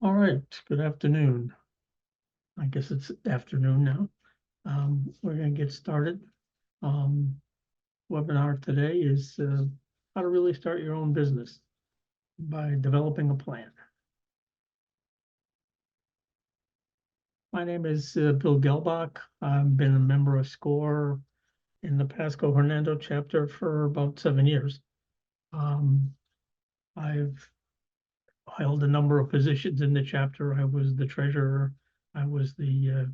All right, good afternoon. I guess it's afternoon now. We're gonna get started. Webinar today is how to really start your own business by developing a plan. My name is Bill Gelbach. I've been a member of SCORE in the Pasco Hernando chapter for about 7 years. I've held a number of positions in the chapter. I was the treasurer. I was the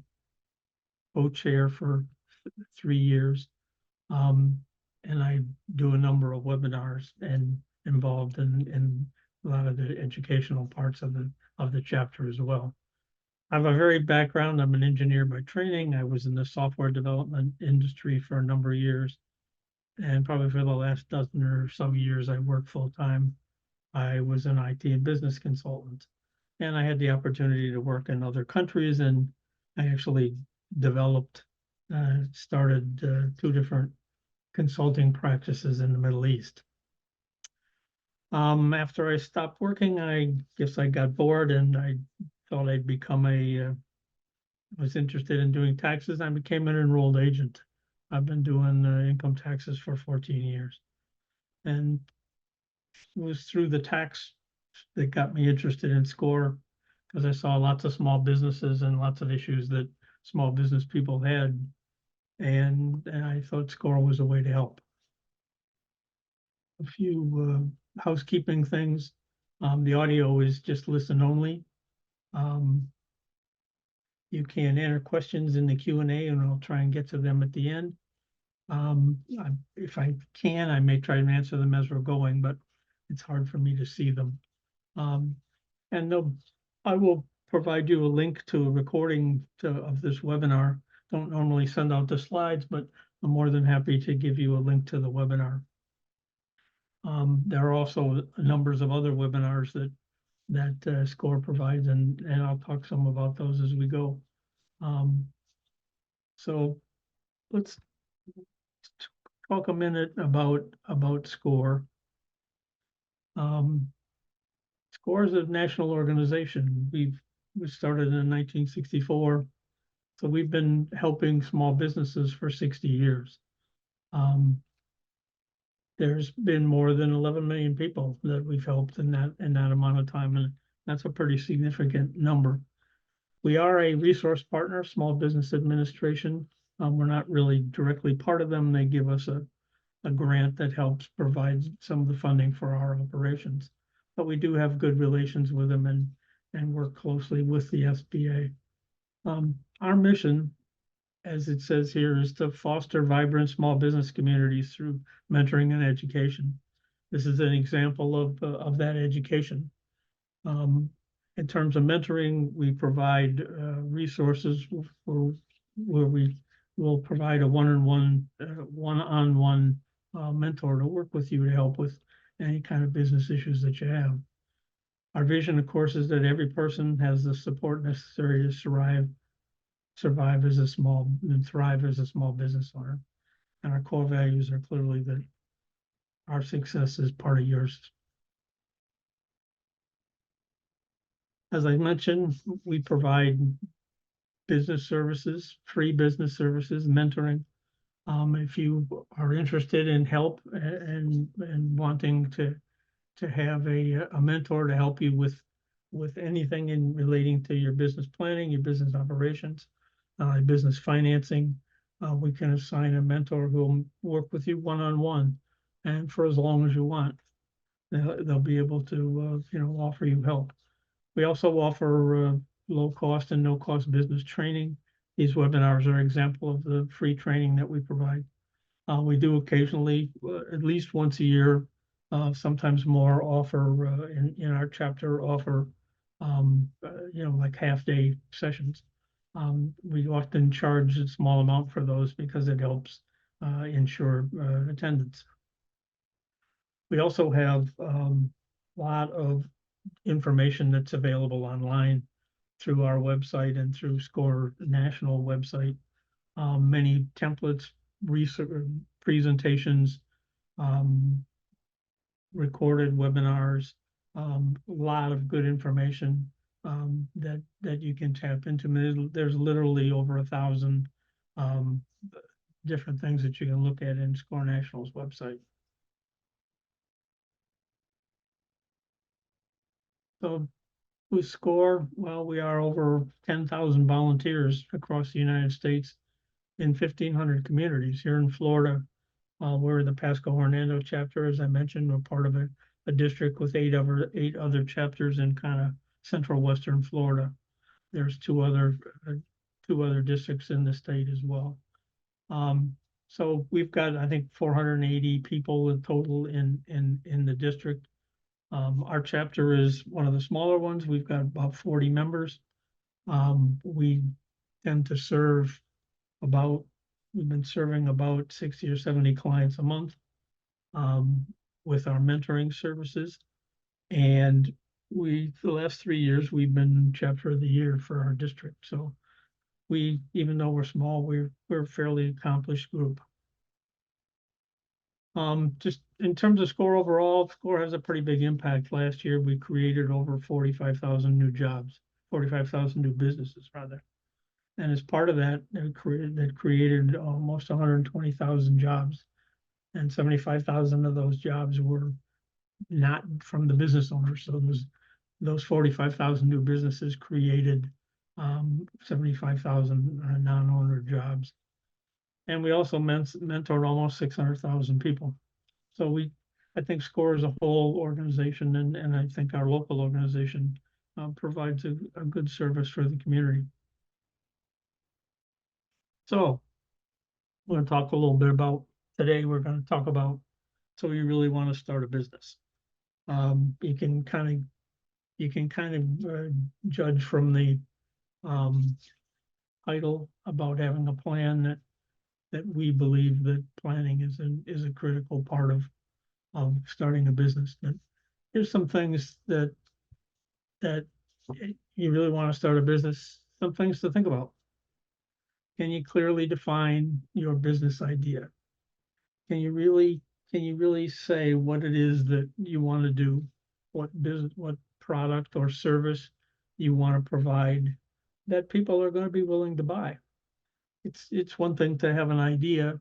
co-chair for 3 years. And I do a number of webinars and involved in a lot of the educational parts of the chapter as well. I have a varied background. I'm an engineer by training. I was in the software development industry for a number of years. And probably for the last dozen or so years, I worked full time. I was an IT and business consultant. And I had the opportunity to work in other countries, and I actually started 2 different consulting practices in the Middle East. After I stopped working, I guess I got bored and I thought I'd become was interested in doing taxes. I became an enrolled agent. I've been doing income taxes for 14 years. And it was through the tax that got me interested in SCORE, because I saw lots of small businesses and lots of issues that small business people had. And I thought SCORE was a way to help. A few housekeeping things. The audio is just listen only. You can enter questions in the Q&A and I'll try and get to them at the end. If I can, I may try and answer them as we're going, but it's hard for me to see them. And I will provide you a link to a recording of this webinar. Don't normally send out the slides, but I'm more than happy to give you a link to the webinar. There are also numbers of other webinars that SCORE provides, and I'll talk some about those as we go. So let's talk a minute about SCORE. SCORE is a national organization. We started in 1964, so we've been helping small businesses for 60 years. There's been more than 11 million people that we've helped in that amount of time, and that's a pretty significant number. We are a resource partner, Small Business Administration. We're not really directly part of them. They give us a grant that helps provide some of the funding for our operations. But we do have good relations with them and work closely with the SBA. Our mission, as it says here, is to foster vibrant small business communities through mentoring and education. This is an example of that education. In terms of mentoring, we provide resources where we will provide a one-on-one mentor to work with you to help with any kind of business issues that you have. Our vision, of course, is that every person has the support necessary to survive as a small and thrive as a small business owner. And our core values are clearly that our success is part of yours. As I mentioned, we provide business services, free business services, mentoring. If you are interested in help and wanting to have a mentor to help you with anything in relating to your business planning, your business operations, business financing, we can assign a mentor who will work with you one-on-one and for as long as you want. They'll be able to offer you help. We also offer low cost and no cost business training. These webinars are an example of the free training that we provide. We do occasionally, at least once a year, sometimes more, offer in our chapter like half-day sessions. We often charge a small amount for those because it helps ensure attendance. We also have a lot of information that's available online through our website and through SCORE national website. Many templates, research, presentations, recorded webinars, a lot of good information. that you can tap into. I mean, there's literally over 1,000 um, different things that you can look at in SCORE National's website. So with SCORE, well, we are over 10,000 volunteers across the United States in 1,500 communities. Here in Florida, we're the Pasco Hernando chapter, as I mentioned. We're part of a district with eight other chapters in kind of central western Florida. There's two other districts in the state as well. So we've got, I think, 480 people in total in the district. Our chapter is one of the smaller ones. We've got about 40 members. We tend to serve about, we've been serving about 60 or 70 clients a month with our mentoring services. And the last 3 years, we've been chapter of the year for our district. So even though we're small, we're a fairly accomplished group. Just in terms of SCORE overall, SCORE has a pretty big impact. Last year, we created over 45,000 new jobs, 45,000 new businesses rather. And as part of that, that created almost 120,000 jobs, and 75,000 of those jobs were not from the business owners. So those 45,000 new businesses created 75,000 non-owner jobs. And we also mentored almost 600,000 people. So I think SCORE as a whole organization, and I think our local organization provides a good service for the community. So we're going to talk a little bit about today. We're going to talk about, so you really want to start a business. You can kind of judge from the title about having a plan that we believe that planning is a critical part of starting a business. But here's some things that you really want to start a business, some things to think about. Can you clearly define your business idea? Can you really say what it is that you want to do, what product or service you want to provide that people are going to be willing to buy? It's one thing to have an idea.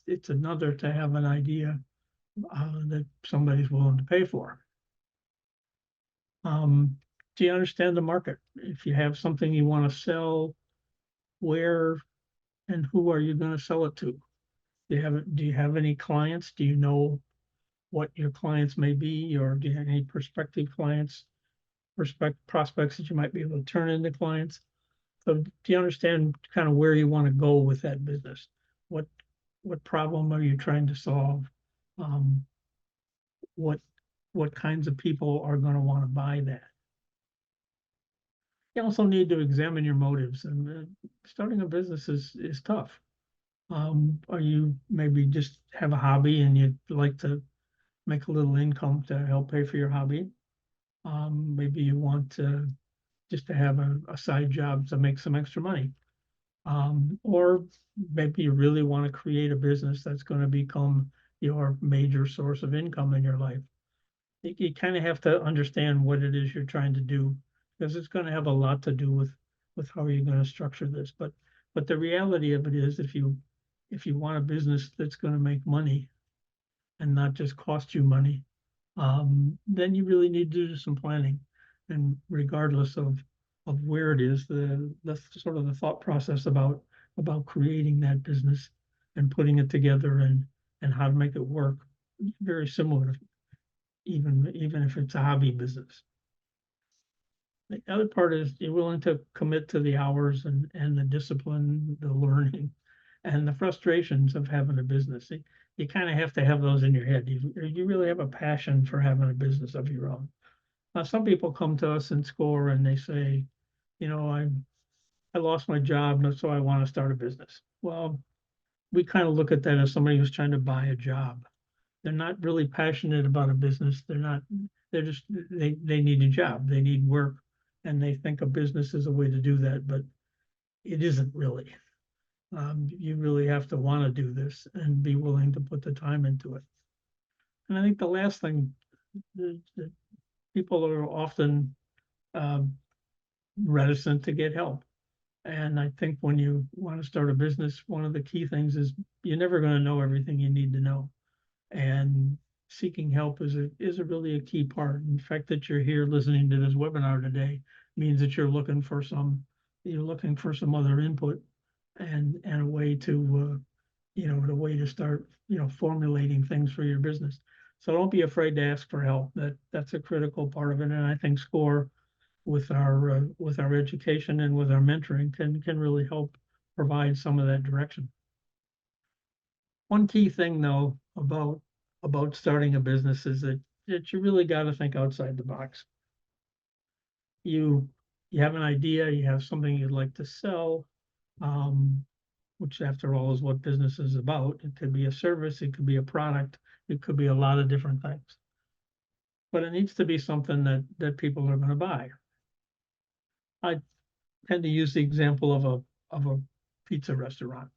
It's another to have an idea that somebody's willing to pay for. Do you understand the market? If you have something you want to sell, where and who are you going to sell it to? Do you have any clients? Do you know what your clients may be, or do you have any prospective clients, prospects that you might be able to turn into clients? So do you understand kind of where you want to go with that business? What problem are you trying to solve? What kinds of people are going to want to buy that? You also need to examine your motives, and starting a business is tough. Or you maybe just have a hobby and you'd like to make a little income to help pay for your hobby. Maybe you want to just to have a side job to make some extra money. Or maybe you really want to create a business that's going to become your major source of income in your life. You kind of have to understand what it is you're trying to do, because it's going to have a lot to do with how you're going to structure this. But the reality of it is, if you want a business that's going to make money and not just cost you money, then you really need to do some planning. And regardless of where it is, the sort of the thought process about creating that business and putting it together and how to make it work, very similar, even if it's a hobby business. The other part is you're willing to commit to the hours and the discipline, the learning, and the frustrations of having a business. You kind of have to have those in your head. You really have a passion for having a business of your own. Now, some people come to us in SCORE and they say, I lost my job, so I want to start a business. Well, we kind of look at that as somebody who's trying to buy a job. They're not really passionate about a business. They need a job. They need work, and they think a business is a way to do that, but it isn't really. You really have to want to do this and be willing to put the time into it. And I think the last thing that people are often reticent to get help. And I think when you want to start a business, one of the key things is you're never going to know everything you need to know. And seeking help is a really a key part. In the fact that you're here listening to this webinar today means that you're looking for some other input and a way to a way to start, formulating things for your business. So don't be afraid to ask for help. That's a critical part of it. And I think SCORE with our education and with our mentoring can really help provide some of that direction. One key thing though about starting a business is that you really got to think outside the box. You have an idea, you have something you'd like to sell, which after all is what business is about. It could be a service, it could be a product, it could be a lot of different things. But it needs to be something that people are going to buy. I tend to use the example of a pizza restaurant.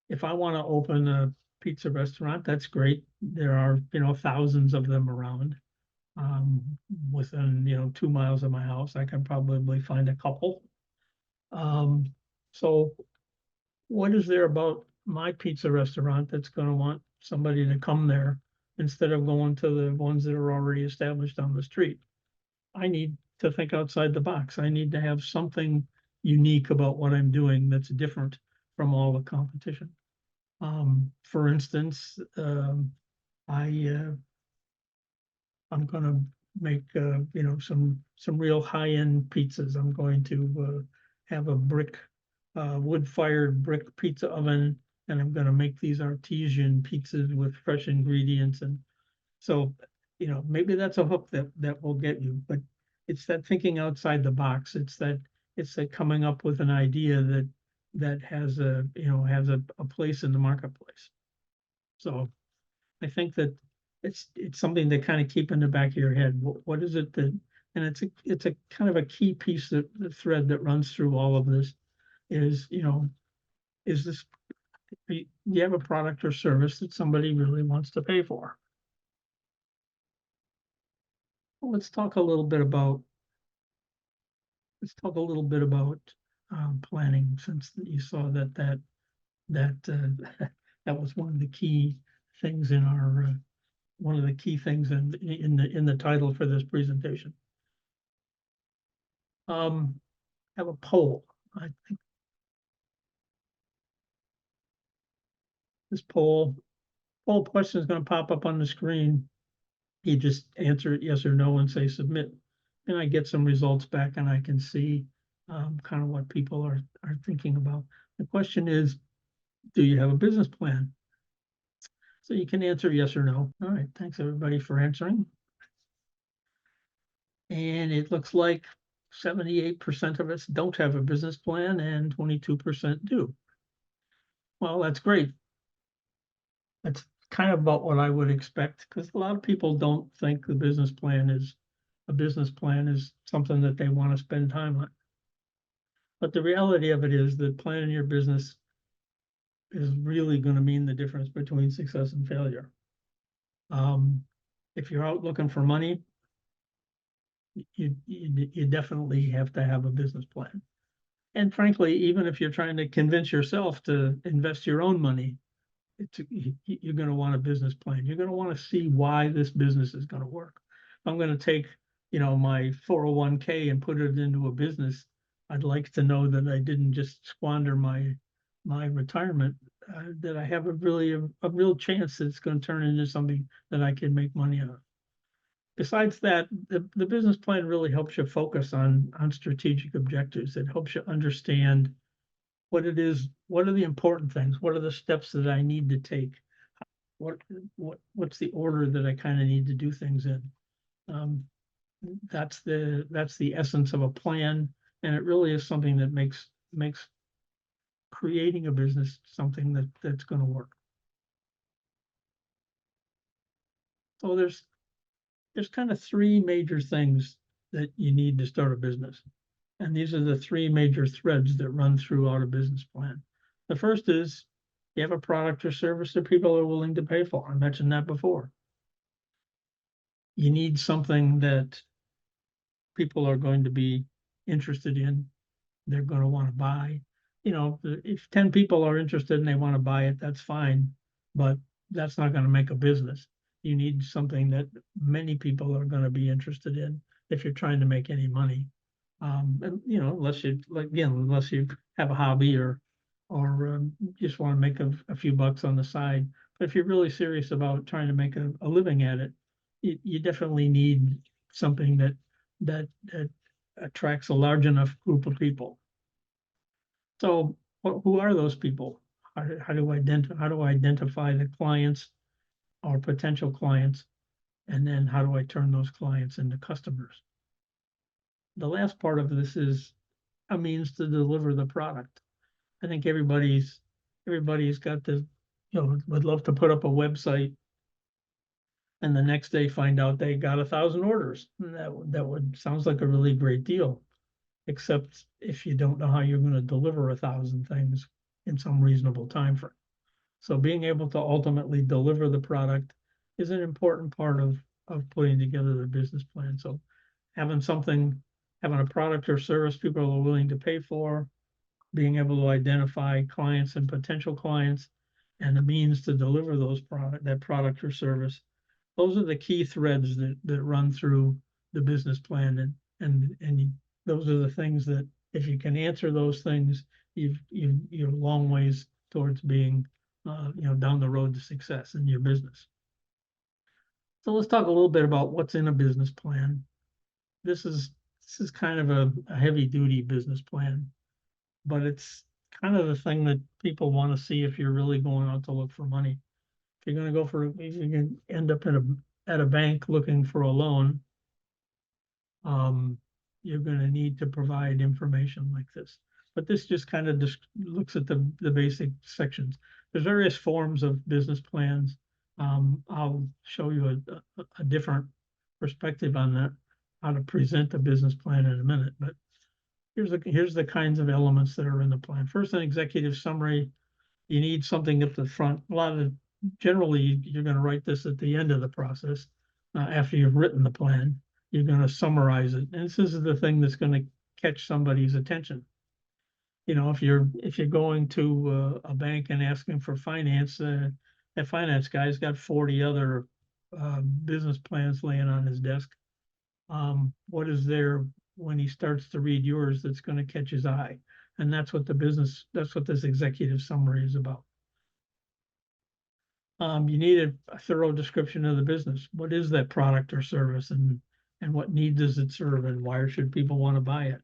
If I want to open a pizza restaurant, that's great. There are, thousands of them around. Within, 2 miles of my house, I can probably find a couple. So what is there about my pizza restaurant that's going to want somebody to come there instead of going to the ones that are already established on the street? I need to think outside the box. I need to have something unique about what I'm doing that's different from all the competition. For instance, I'm going to make some real high-end pizzas. I'm going to have a wood-fired brick pizza oven, and I'm going to make these artesian pizzas with fresh ingredients. And so, maybe that's a hook that will get you. But it's that thinking outside the box. It's that coming up with an idea that has a place in the marketplace. So I think that it's something to kind of keep in the back of your head. What is it that, and it's a kind of a key piece that the thread that runs through all of this is, is this, you have a product or service that somebody really wants to pay for. Well, let's talk a little bit about planning, since you saw that that was one of the key things in our one of the key things in the title for this presentation. Have a poll. I think this poll question is going to pop up on the screen. You just answer it yes or no and say submit, and I get some results back, and I can see kind of what people are thinking about. The question is, do you have a business plan? So you can answer yes or no. All right, thanks everybody for answering. And it looks like 78% of us don't have a business plan and 22% do. Well, that's great. That's kind of about what I would expect, because a lot of people don't think a business plan is something that they want to spend time on. But the reality of it is that planning your business is really going to mean the difference between success and failure. If you're out looking for money, you definitely have to have a business plan. And frankly, even if you're trying to convince yourself to invest your own money, you're going to want a business plan. You're going to want to see why this business is going to work. If I'm going to take, my 401k and put it into a business, I'd like to know that I didn't just squander my retirement, that I have a real chance that it's going to turn into something that I can make money out of. Besides that, the business plan really helps you focus on strategic objectives. It helps you understand what it is, what are the important things, what are the steps that I need to take, what's the order that I kind of need to do things in. That's the essence of a plan, and it really is something that makes creating a business something that's going to work. So there's kind of three major things that you need to start a business. And these are the three major threads that run throughout a business plan. The first is you have a product or service that people are willing to pay for. I mentioned that before. You need something that people are going to be interested in, they're gonna wanna buy. You know, if 10 people are interested and they wanna buy it, that's fine, but that's not gonna make a business. You need something that many people are gonna be interested in if you're trying to make any money. And you know, unless you, like, again, unless you have a hobby or just wanna make a few bucks on the side. But if you're really serious about trying to make a living at it, you definitely need something that attracts a large enough group of people. So who are those people? How do I identify the clients or potential clients? And then how do I turn those clients into customers? The last part of this is a means to deliver the product. I think everybody's got the, you know, would love to put up a website and the next day find out they got 1,000 orders. That would sounds like a really great deal, except if you don't know how you're going to deliver 1,000 things in some reasonable time frame. So being able to ultimately deliver the product is an important part of putting together the business plan. So having a product or service people are willing to pay for, being able to identify clients and potential clients, and the means to deliver that product or service. Those are the key threads that run through the business plan, and those are the things that if you can answer those things, you're a long ways towards being you know, down the road to success in your business. So let's talk a little bit about what's in a business plan. This is kind of a heavy duty business plan, but it's kind of the thing that people want to see if you're really going out to look for money. If you're going to if you can end up at a bank looking for a loan, you're going to need to provide information like this. But this just kind of just looks at the basic sections. There's various forms of business plans. I'll show you a different perspective on that, how to present a business plan in a minute. But here's the kinds of elements that are in the plan. First, an executive summary. You need something at the front. Generally, you're going to write this at the end of the process. After you've written the plan, you're going to summarize it. And this is the thing that's going to catch somebody's attention. You know, if you're going to a bank and asking for finance, that finance guy's got 40 other business plans laying on his desk. What is there when he starts to read yours that's going to catch his eye? And that's what this executive summary is about. You need a thorough description of the business. What is that product or service, and what need does it serve, and why should people want to buy it?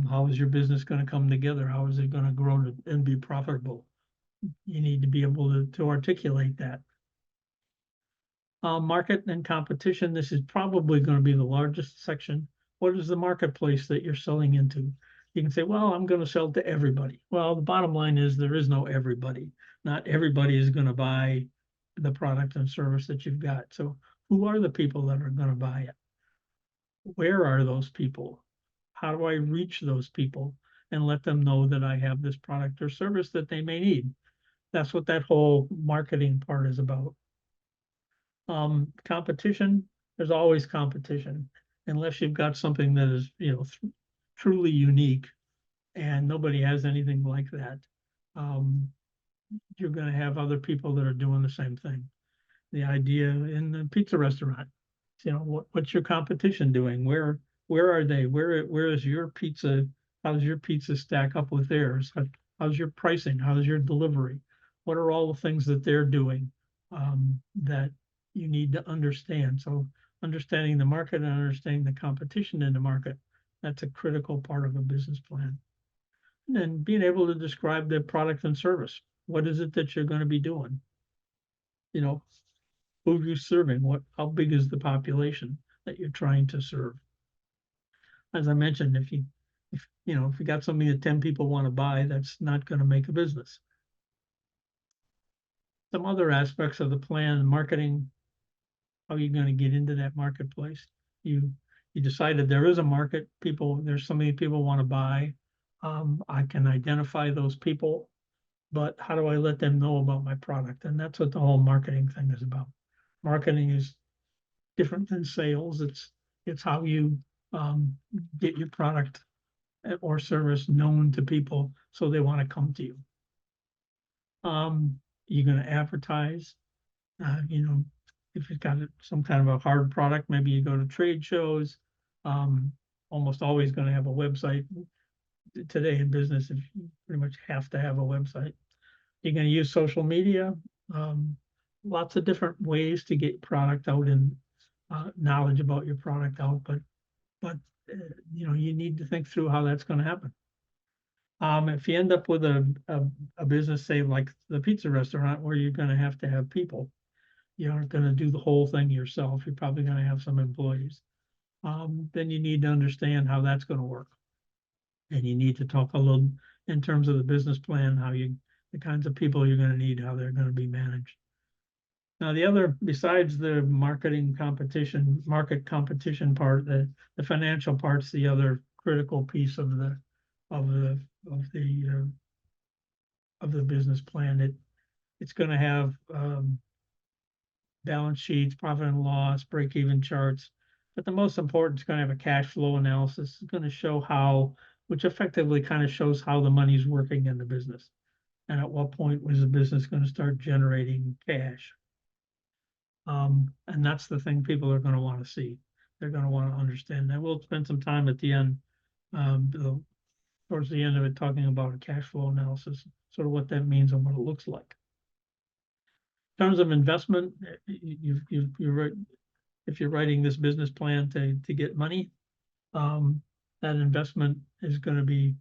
How is your business going to come together? How is it going to grow and be profitable? You need to be able to articulate that. Market and competition. This is probably going to be the largest section. What is the marketplace that you're selling into? You can say, well, I'm going to sell to everybody. Well, the bottom line is there is no everybody. Not everybody is going to buy the product and service that you've got. So who are the people that are going to buy it? Where are those people? How do I reach those people and let them know that I have this product or service that they may need? That's what that whole marketing part is about. Competition, there's always competition, unless you've got something that is, you know, truly unique and nobody has anything like that. You're going to have other people that are doing the same thing. The idea in the pizza restaurant, you know, what's your competition doing? Where are they? Where is your pizza? How does your pizza stack up with theirs? How's your pricing? How's your delivery? What are all the things that they're doing that you need to understand? So understanding the market and understanding the competition in the market, that's a critical part of a business plan. And then being able to describe the product and service. What is it that you're going to be doing? You know, who are you serving? How big is the population that you're trying to serve? As I mentioned, if you got something that 10 people want to buy, that's not going to make a business. Some other aspects of the plan, marketing, how are you going to get into that marketplace? You decided there is a market, there's so many people want to buy. I can identify those people, but how do I let them know about my product? And that's what the whole marketing thing is about. Marketing is different than sales. It's how you get your product or service known to people, so they want to come to you. You're going to advertise, if you've got some kind of a hard product, maybe you go to trade shows. Almost always going to have a website. Today in business, if you pretty much have to have a website. You're going to use social media, lots of different ways to get product out and knowledge about your product out, but you need to think through how that's going to happen. If you end up with a business, say like the pizza restaurant, where you're going to have people, you aren't going to do the whole thing yourself. You're probably going to have some employees. Then you need to understand how that's going to work. And you need to talk a little in terms of the business plan, the kinds of people you're going to need, how they're going to be managed. Now, besides the market competition part, the financial part's the other critical piece of the business plan. It's going to have balance sheets, profit and loss, break-even charts, but the most important is going to have a cash flow analysis. It's going to show which effectively kind of shows how the money's working in the business, and at what point was the business going to start generating cash. And that's the thing people are going to want to see. They're going to want to understand that. We'll spend some time at the end, towards the end of it, talking about a cash flow analysis, sort of what that means and what it looks like. In terms of investment, if you're writing this business plan to get money, that investment is going to be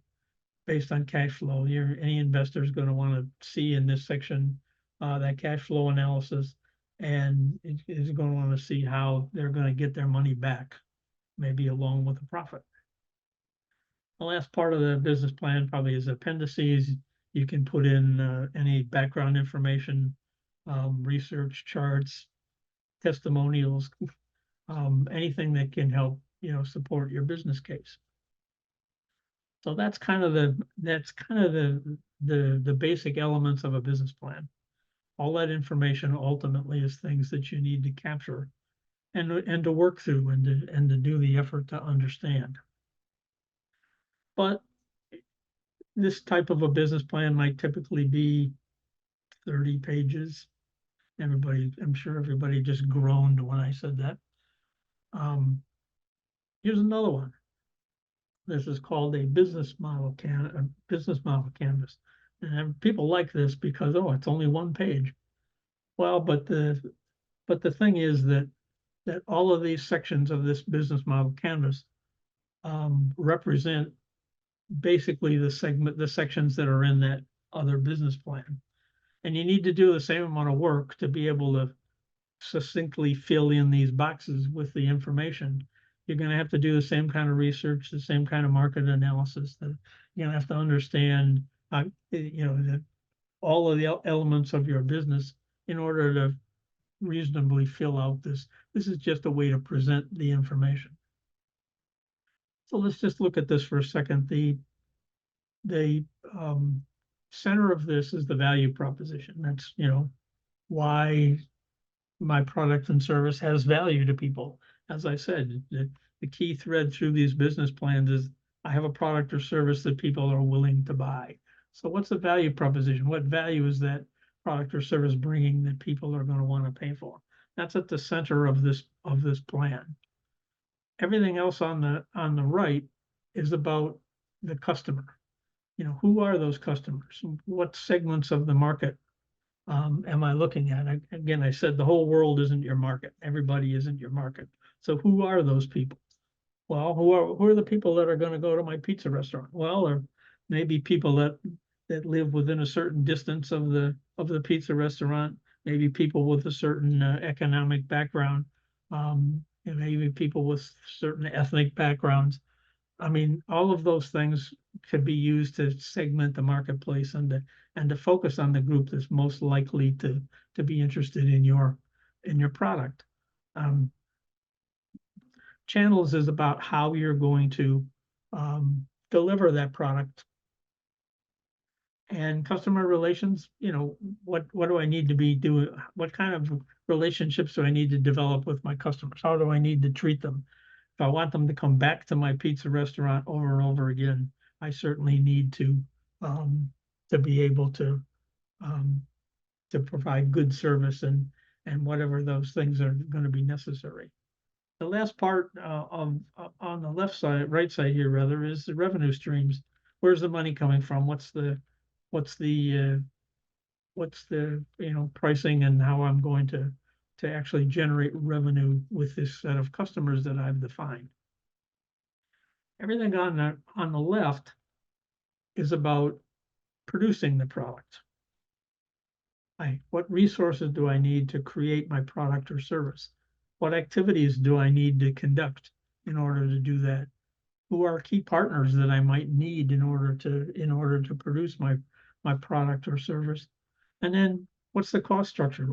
based on cash flow. Any investor is going to want to see in this section that cash flow analysis, and is going to want to see how they're going to get their money back, maybe along with a profit. The last part of the business plan probably is appendices. You can put in any background information, research charts, testimonials, anything that can help support your business case. So that's kind of the basic elements of a business plan. All that information ultimately is things that you need to capture and to work through and to do the effort to understand. But this type of a business plan might typically be 30 pages. I'm sure everybody just groaned when I said that. Here's another one. This is called a business model canvas. And people like this because, it's only one page. Well, but the thing is that all of these sections of this business model canvas represent basically the sections that are in that other business plan. And you need to do the same amount of work to be able to succinctly fill in these boxes with the information. You're going to have to do the same kind of research, the same kind of market analysis. That you're going to have to understand, that all of the elements of your business in order to reasonably fill out this. This is just a way to present the information. So let's just look at this for a second. The center of this is the value proposition. That's, why my product and service has value to people. As I said, the key thread through these business plans is I have a product or service that people are willing to buy. So what's the value proposition? What value is that product or service bringing that people are going to want to pay for? That's at the center of this plan. Everything else on the right is about the customer. Who are those customers? What segments of the market am I looking at? Again, I said the whole world isn't your market. Everybody isn't your market. So who are those people? Well, who are the people that are going to go to my pizza restaurant? Well, there may be people that live within a certain distance of the pizza restaurant. Maybe people with a certain economic background. And maybe people with certain ethnic backgrounds. I mean, all of those things could be used to segment the marketplace and to focus on the group that's most likely to be interested in your product. Channels is about how you're going to deliver that product. And customer relations, what do I need to be doing? What kind of relationships do I need to develop with my customers? How do I need to treat them? If I want them to come back to my pizza restaurant over and over again, I certainly need to be able to provide good service and whatever those things are going to be necessary. The last part on the left side, right side here rather, is the revenue streams. Where's the money coming from? What's the pricing and how I'm going to actually generate revenue with this set of customers that I've defined. Everything on the left is about producing the product. What resources do I need to create my product or service? What activities do I need to conduct in order to do that? Who are key partners that I might need in order to produce my product or service? And then what's the cost structure?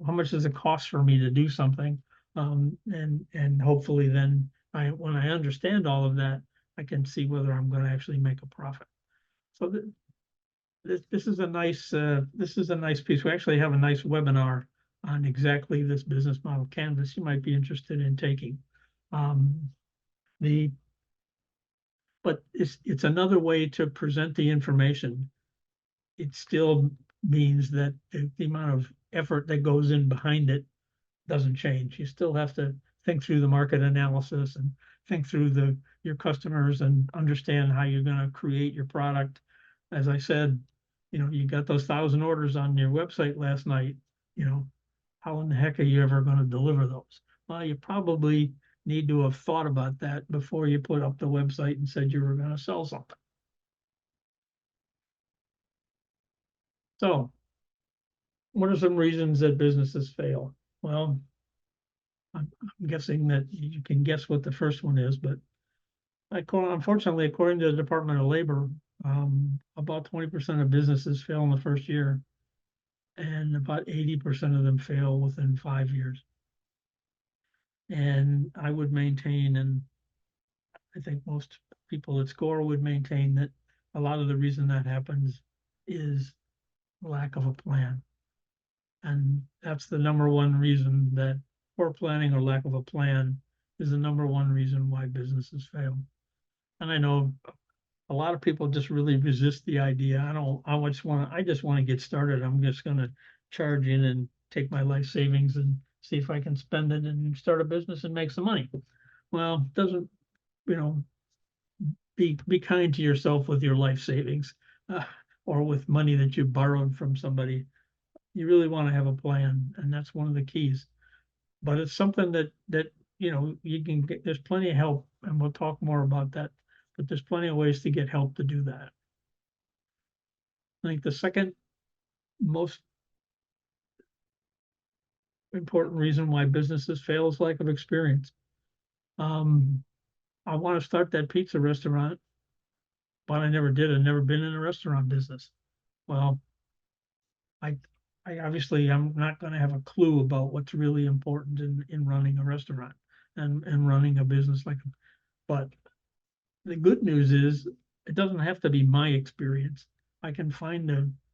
How much does it cost for me to do something? And hopefully then when I understand all of that, I can see whether I'm going to actually make a profit. So this is a nice piece. We actually have a nice webinar on exactly this business model canvas you might be interested in taking. But it's another way to present the information. It still means that the amount of effort that goes in behind it doesn't change. You still have to think through the market analysis and think through your customers and understand how you're going to create your product. As I said, you got those 1,000 orders on your website last night. How in the heck are you ever going to deliver those? Well, you probably need to have thought about that before you put up the website and said you were going to sell something. So, what are some reasons that businesses fail? Well, I'm guessing that you can guess what the first one is, but unfortunately, according to the Department of Labor, about 20% of businesses fail in the first year, and about 80% of them fail within 5 years. And I would maintain, and I think most people at SCORE would maintain, that a lot of the reason that happens is lack of a plan. And that's the number one reason that poor planning or lack of a plan is the number one reason why businesses fail. And I know a lot of people just really resist the idea. I just want to get started. I'm just going to charge in and take my life savings and see if I can spend it and start a business and make some money. Well, doesn't, be kind to yourself with your life savings or with money that you borrowed from somebody. You really want to have a plan, and that's one of the keys. But it's something that you can get. There's plenty of help, and we'll talk more about that. But there's plenty of ways to get help to do that. I think the second most important reason why businesses fail is lack of experience. I want to start that pizza restaurant, but I never did. I've never been in a restaurant business. Well, I obviously I'm not going to have a clue about what's really important in running a restaurant and running a business but the good news is it doesn't have to be my experience. I can find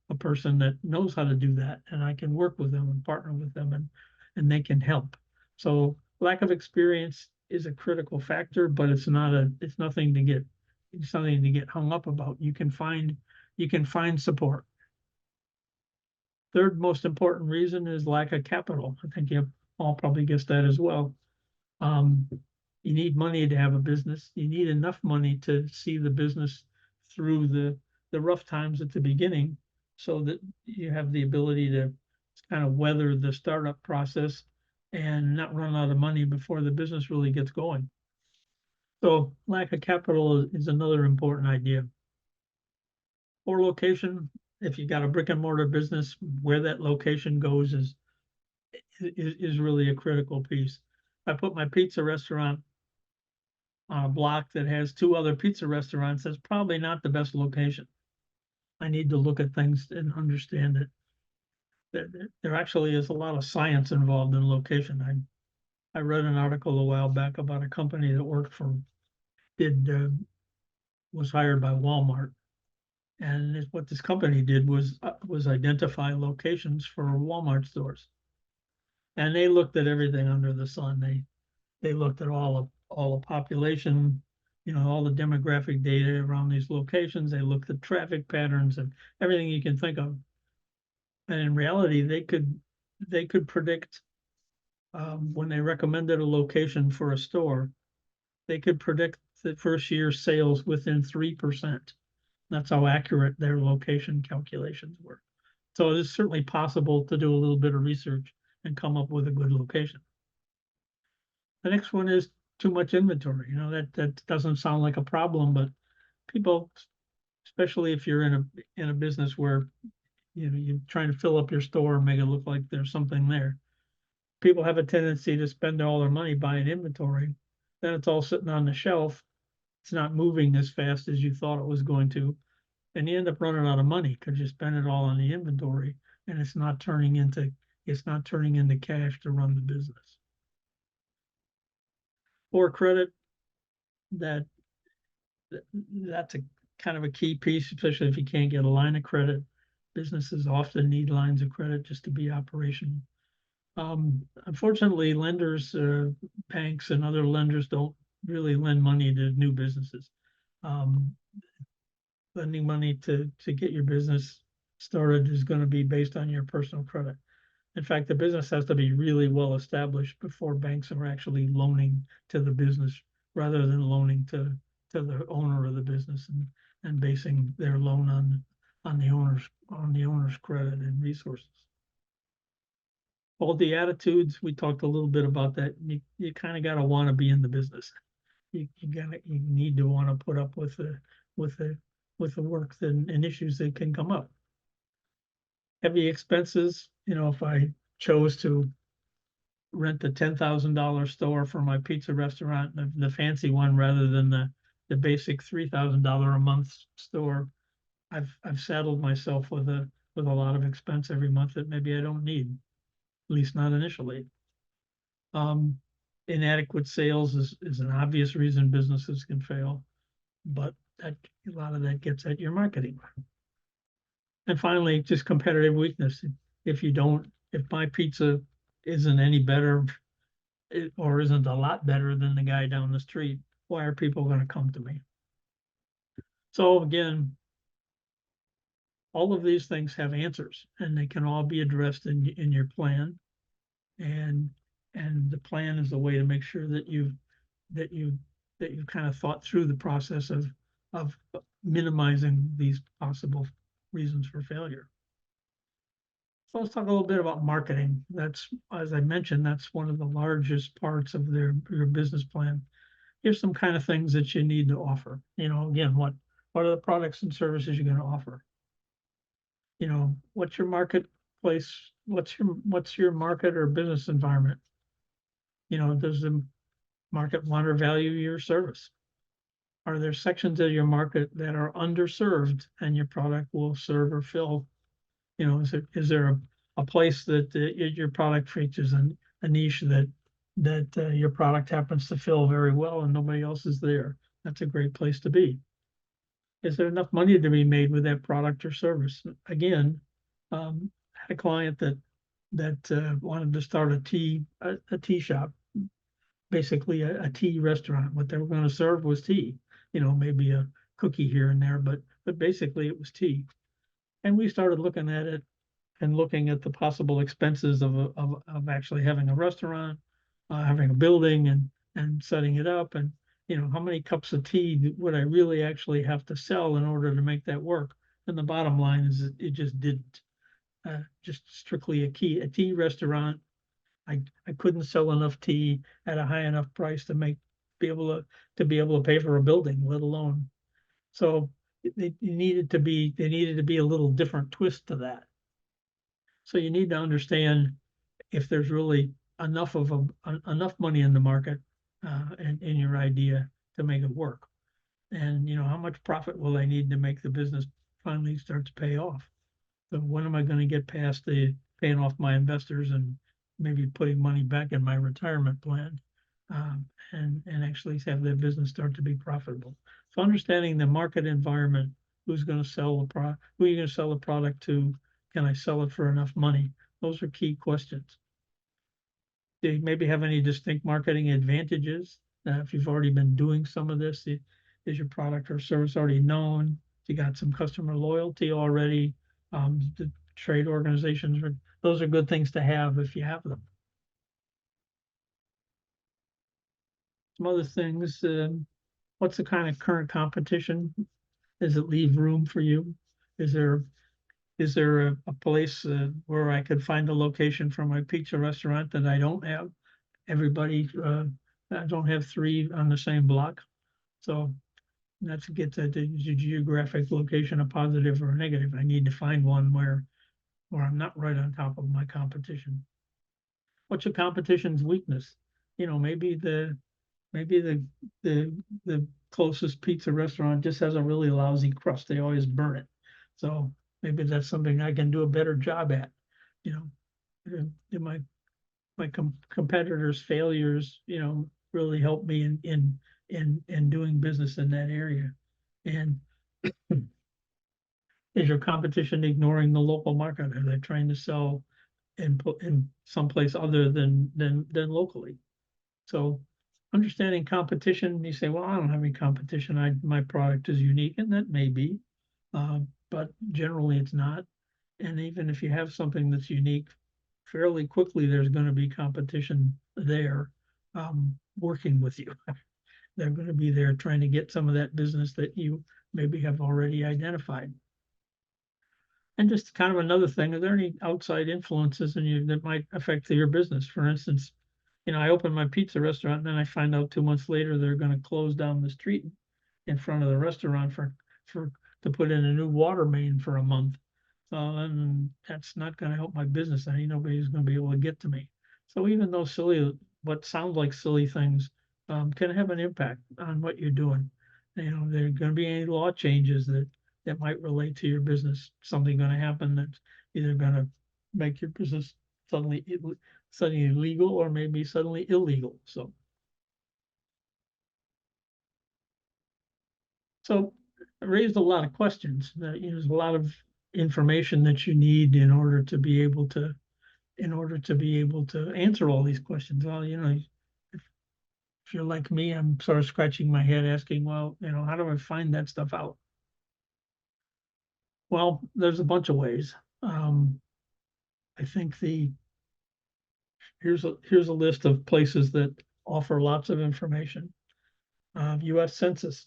a person that knows how to do that, and I can work with them and partner with them, and they can help. So lack of experience is a critical factor, but it's something to get hung up about. You can find support. Third most important reason is lack of capital. I think you all probably guessed that as well. You need money to have a business. You need enough money to see the business through the rough times at the beginning, so that you have the ability to kind of weather the startup process and not run out of money before the business really gets going. So lack of capital is another important idea. Poor location. If you got a brick and mortar business, where that location goes is really a critical piece. I put my pizza restaurant on a block that has 2 other pizza restaurants. That's probably not the best location. I need to look at things and understand it. There actually is a lot of science involved in location. I read an article a while back about a company that was hired by Walmart. And what this company did was identify locations for Walmart stores. And they looked at everything under the sun. They looked at all the population. all the demographic data around these locations. They look at traffic patterns and everything you can think of. And in reality, they could predict when they recommended a location for a store, they could predict the first year sales within 3%. That's how accurate their location calculations were. So it is certainly possible to do a little bit of research and come up with a good location. The next one is too much inventory. That doesn't sound like a problem, but people, especially if you're in a business where you're trying to fill up your store and make it look like there's something there. People have a tendency to spend all their money buying inventory. Then it's all sitting on the shelf. It's not moving as fast as you thought it was going to. And you end up running out of money because you spend it all on the inventory and it's not turning into cash to run the business. Or credit, that's a kind of a key piece, especially if you can't get a line of credit. Businesses often need lines of credit just to be operational. Unfortunately, lenders, banks and other lenders don't really lend money to new businesses. Lending money to get your business started is going to be based on your personal credit. In fact, the business has to be really well established before banks are actually loaning to the business rather than loaning to the owner of the business and basing their loan on the owner's credit and resources. All the attitudes, we talked a little bit about that. You kind of got to want to be in the business. You need to want to put up with the work and issues that can come up. Heavy expenses, if I chose to rent a $10,000 store for my pizza restaurant, the fancy one, rather than the basic $3,000 a month store, I've saddled myself with a lot of expense every month that maybe I don't need, at least not initially. Inadequate sales is an obvious reason businesses can fail, but a lot of that gets at your marketing. And finally, just competitive weakness. If my pizza isn't any better or isn't a lot better than the guy down the street, why are people going to come to me? So again, all of these things have answers and they can all be addressed in your plan. And the plan is a way to make sure that you've kind of thought through the process of minimizing these possible reasons for failure. So let's talk a little bit about marketing. That's, as I mentioned, that's one of the largest parts of your business plan. Here's some kind of things that you need to offer. Again, what are the products and services you're going to offer? What's your marketplace? What's your market or business environment? Does the market want or value your service? Are there sections of your market that are underserved and your product will serve or fill? Is there a place that your product reaches a niche that your product happens to fill very well and nobody else is there? That's a great place to be. Is there enough money to be made with that product or service? Again, I had a client that wanted to start a tea shop, basically a tea restaurant. What they were going to serve was tea, maybe a cookie here and there, but basically it was tea. And we started looking at it and looking at the possible expenses of actually having a restaurant, having a building and setting it up, and how many cups of tea would I really actually have to sell in order to make that work? And the bottom line is it just didn't. Just strictly a tea restaurant. I couldn't sell enough tea at a high enough price to be able to pay for a building, let alone. So they needed to be a little different twist to that. So you need to understand if there's really enough money in the market and in your idea to make it work. And how much profit will I need to make the business finally start to pay off? So when am I going to get past the paying off my investors and maybe putting money back in my retirement plan and actually have that business start to be profitable? So understanding the market environment, who's going to sell the product, who are you going to sell the product to? Can I sell it for enough money? Those are key questions. Do you maybe have any distinct marketing advantages If you've already been doing some of this, is your product or service already known? You got some customer loyalty already. The trade organizations, those are good things to have if you have them. Some other things, what's the kind of current competition? Does it leave room for you? Is there a place where I could find a location for my pizza restaurant that I don't have? Everybody, I don't have three on the same block. So that's gets at the geographic location, a positive or a negative. I need to find one where I'm not right on top of my competition. What's your competition's weakness? You know, maybe the closest pizza restaurant just has a really lousy crust. They always burn it. So maybe that's something I can do a better job at. You know, my competitors' failures, you know, really help me in doing business in that area. And is your competition ignoring the local market? Are they trying to sell in someplace other than locally? So understanding competition, you say, well, I don't have any competition. My product is unique, and that may be, but generally it's not. And even if you have something that's unique, fairly quickly there's going to be competition there, working with you. They're going to be there trying to get some of that business that you maybe have already identified. And just kind of another thing, are there any outside influences in you that might affect your business? For instance, you know, I open my pizza restaurant and then I find out 2 months later they're going to close down the street in front of the restaurant for to put in a new water main for a month. So then that's not going to help my business. Ain't nobody's going to be able to get to me. So even those silly, what sound like silly things, can have an impact on what you're doing. You know, there are going to be any law changes that might relate to your business. Something going to happen that's either going to make your business suddenly legal or maybe suddenly illegal. So it raised a lot of questions. There's a lot of information that you need in order to be able to answer all these questions. Well, you know, if you're like me, I'm sort of scratching my head asking, well, you know, how do I find that stuff out? Well, there's a bunch of ways. I think here's a list of places that offer lots of information. U.S. Census.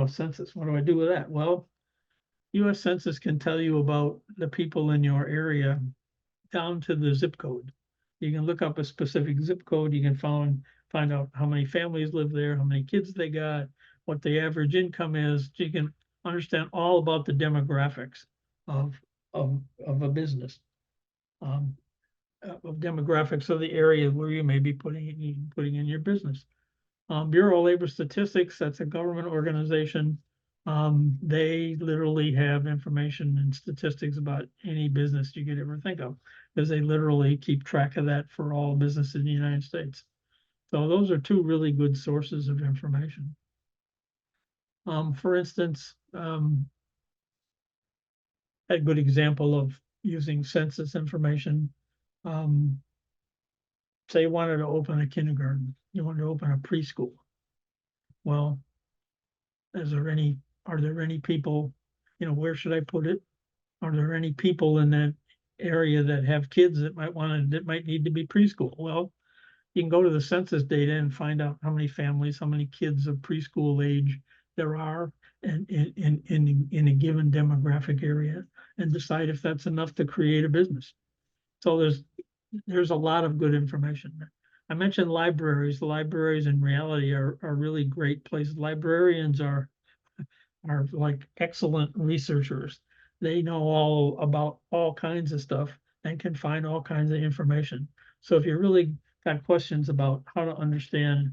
Census. What do I do with that? Well, U.S. Census can tell you about the people in your area down to the zip code. You can look up a specific zip code. You can find out how many families live there, how many kids they got, what the average income is. You can understand all about the demographics of of a business, um, of demographics of the area where you may be putting in your business. Bureau of Labor Statistics, that's a government organization. They literally have information and statistics about any business you could ever think of, because they literally keep track of that for all business in the United States. So those are two really good sources of information. For instance, a good example of using census information. Say you wanted to open a kindergarten, you wanted to open a preschool. Well, are there any people, you know, where should I put it? Are there any people in that area that have kids that might need to be preschool? Well, you can go to the census data and find out how many families, how many kids of preschool age there are in a given demographic area, and decide if that's enough to create a business. So there's a lot of good information there. I mentioned libraries. Libraries in reality are really great places. Librarians are like excellent researchers. They know all about all kinds of stuff and can find all kinds of information. So if you really got questions about how to understand,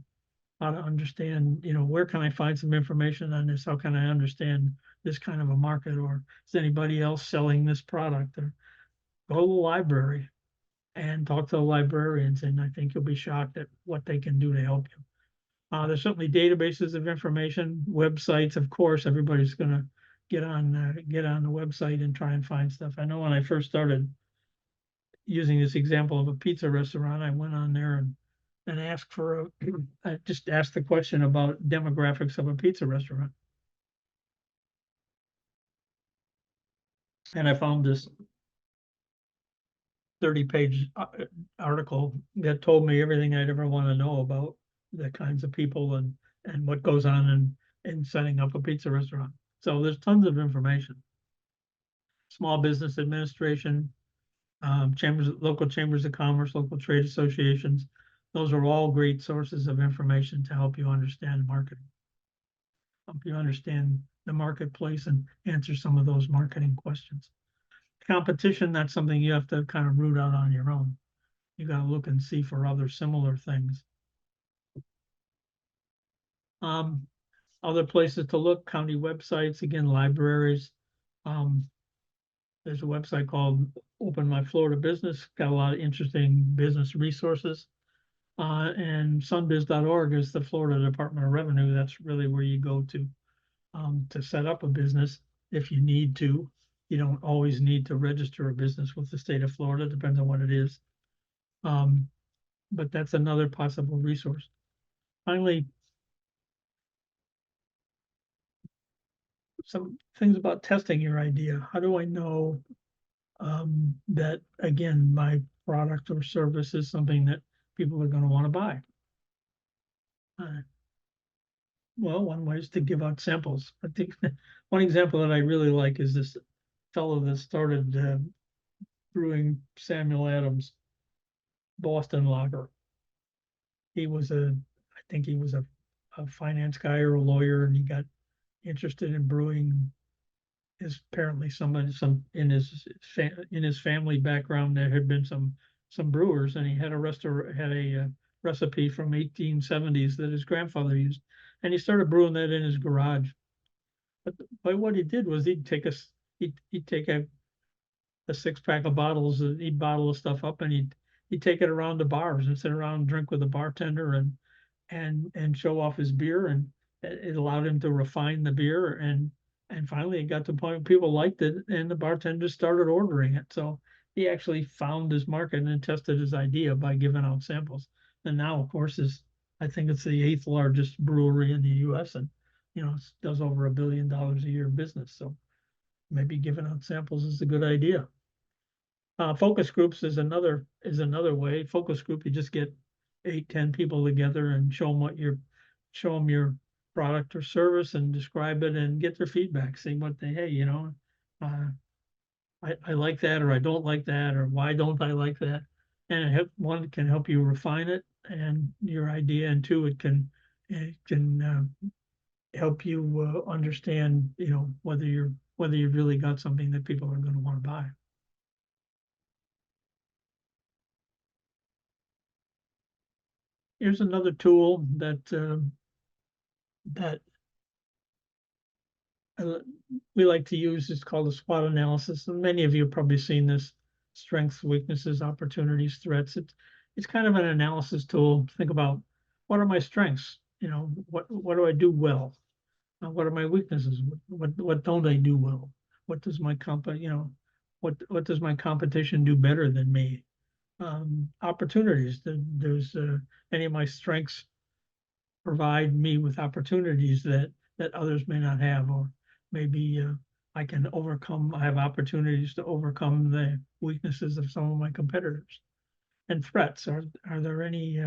you know, where can I find some information on this? How can I understand this kind of a market? Or is anybody else selling this product? Or go to the library and talk to the librarians, and I think you'll be shocked at what they can do to help you. There's certainly databases of information, websites, of course. Everybody's going to get on the website and try and find stuff. I know when I first started using this example of a pizza restaurant, I went on there and ask for just ask the question about demographics of a pizza restaurant. And I found this 30-page article that told me everything I'd ever want to know about the kinds of people and what goes on in setting up a pizza restaurant. So there's tons of information. Small Business Administration, local chambers of commerce, local trade associations. Those are all great sources of information to help you understand marketing. Help you understand the marketplace and answer some of those marketing questions. Competition, that's something you have to kind of root out on your own. You got to look and see for other similar things. Other places to look, county websites, again, libraries. There's a website called Open My Florida Business, got a lot of interesting business resources. And sunbiz.org is the Florida Department of Revenue. That's really where you go to set up a business if you need to. You don't always need to register a business with the state of Florida, depends on what it is. But that's another possible resource. Finally, some things about testing your idea. How do I know that, again, my product or service is something that people are going to want to buy? Well, one way is to give out samples. I think one example that I really like is this fellow that started brewing Samuel Adams Boston Lager. I think he was a finance guy or a lawyer, and he got interested in brewing. Is apparently in his family background there had been some brewers, and he had a recipe from 1870s that his grandfather used, and he started brewing that in his garage. But what he did was he'd take a 6-pack of bottles, and he'd bottle the stuff up, and he'd take it around to bars and sit around and drink with the bartender and show off his beer, and it allowed him to refine the beer, and finally it got to the point where people liked it, and the bartenders started ordering it. So he actually found his market and tested his idea by giving out samples. And now, of course, I think it's the 8th largest brewery in the U.S. and does over $1 billion a year business. So maybe giving out samples is a good idea. Focus groups is another way. Focus group, you just get 8-10 people together and show them your product or service and describe it and get their feedback. See what I like that, or I don't like that, or why don't I like that? And one can help you refine it and your idea, and two, it can help you understand, whether you've really got something that people are going to want to buy. Here's another tool that we like to use. It's called a SWOT analysis, and many of you have probably seen this: strengths, weaknesses, opportunities, threats. It's kind of an analysis tool. Think about, what are my strengths? What do I do well? What are my weaknesses? What don't I do well? What does my what does my competition do better than me? Opportunities. There's any of my strengths provide me with opportunities that others may not have, or maybe I have opportunities to overcome the weaknesses of some of my competitors. And threats, are there any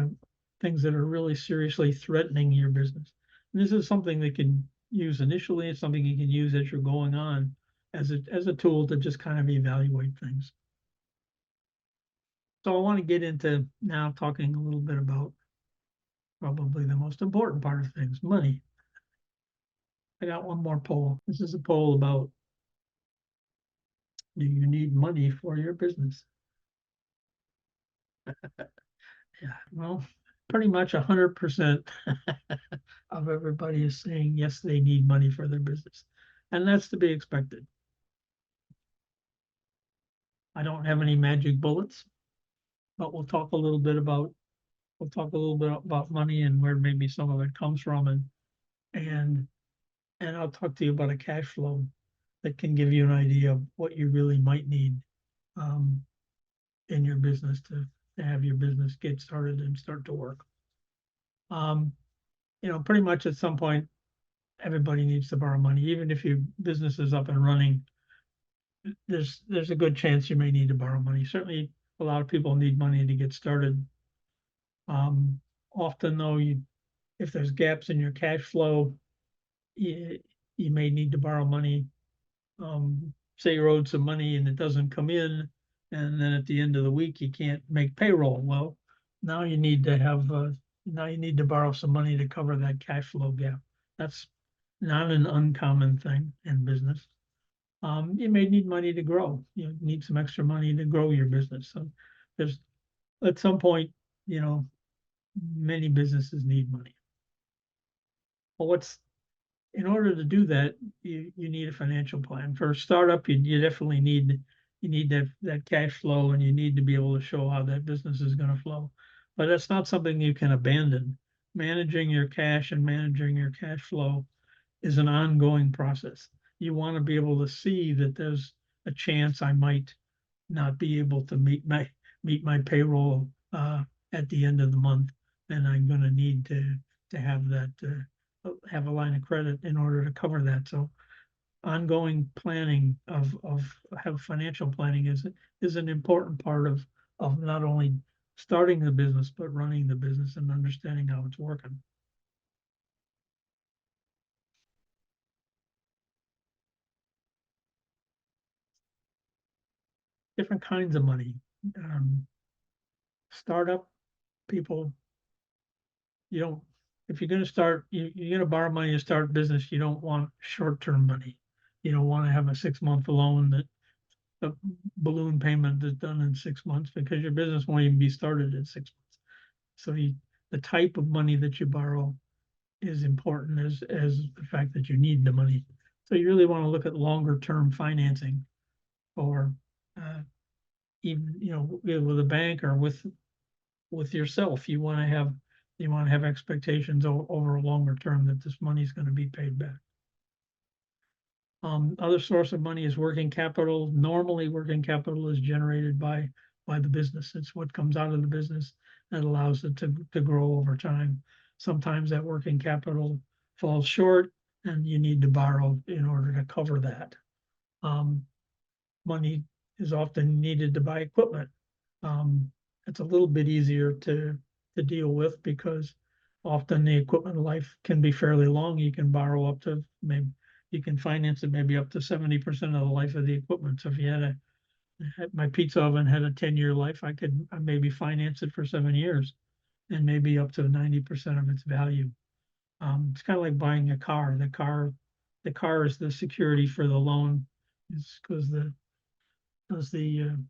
things that are really seriously threatening your business? And this is something that can use initially. It's something you can use as you're going on as a tool to just kind of evaluate things. So I want to get into now talking a little bit about probably the most important part of things, money. I got one more poll. This is a poll about, do you need money for your business? Yeah, well, pretty much 100% of everybody is saying yes, they need money for their business. And that's to be expected. I don't have any magic bullets, but we'll talk a little bit about money and where maybe some of it comes from, and I'll talk to you about a cash flow that can give you an idea of what you really might need in your business to have your business get started and start to work. Um, pretty much at some point, everybody needs to borrow money, even if your business is up and running. There's a good chance you may need to borrow money. Certainly, a lot of people need money to get started. Um, Often though, if there's gaps in your cash flow, you, you may need to borrow money. Say you're owed some money and it doesn't come in, and then at the end of the week you can't make payroll. Well, now you need to borrow some money to cover that cash flow gap. That's not an uncommon thing in business. You may need money to grow. You need some extra money to grow your business. So there's at some point, you know, many businesses need money. But in order to do that, you need a financial plan. For a startup, you definitely need that cash flow, and you need to be able to show how that business is going to flow. But that's not something you can abandon. Managing your cash and managing your cash flow is an ongoing process. You want to be able to see that there's a chance I might not be able to meet my payroll at the end of the month, and I'm going to need to have that have a line of credit in order to cover that. So ongoing planning of have financial planning is an important part of not only starting the business but running the business and understanding how it's working. Different kinds of money. Um, Startup people, you don't, if you're going to start, you're going to borrow money to start a business, you don't want short-term money. You don't want to have a 6-month loan that a balloon payment is done in 6 months, because your business won't even be started in 6 months. So the type of money that you borrow is important as the fact that you need the money. So you really want to look at longer term financing, or even, with a bank or with yourself. You want to have expectations over a longer term that this money is going to be paid back. Other source of money is working capital. Normally, working capital is generated by the business. It's what comes out of the business that allows it to grow over time. Sometimes that working capital falls short, and you need to borrow in order to cover that. Money is often needed to buy equipment. It's a little bit easier to deal with, because often the equipment life can be fairly long. You can borrow up to, maybe you can finance it maybe up to 70% of the life of the equipment. So if you had my pizza oven had a 10-year life, I maybe finance it for 7 years and maybe up to 90% of its value. It's kind of like buying a car. The car is the security for the loan, is because the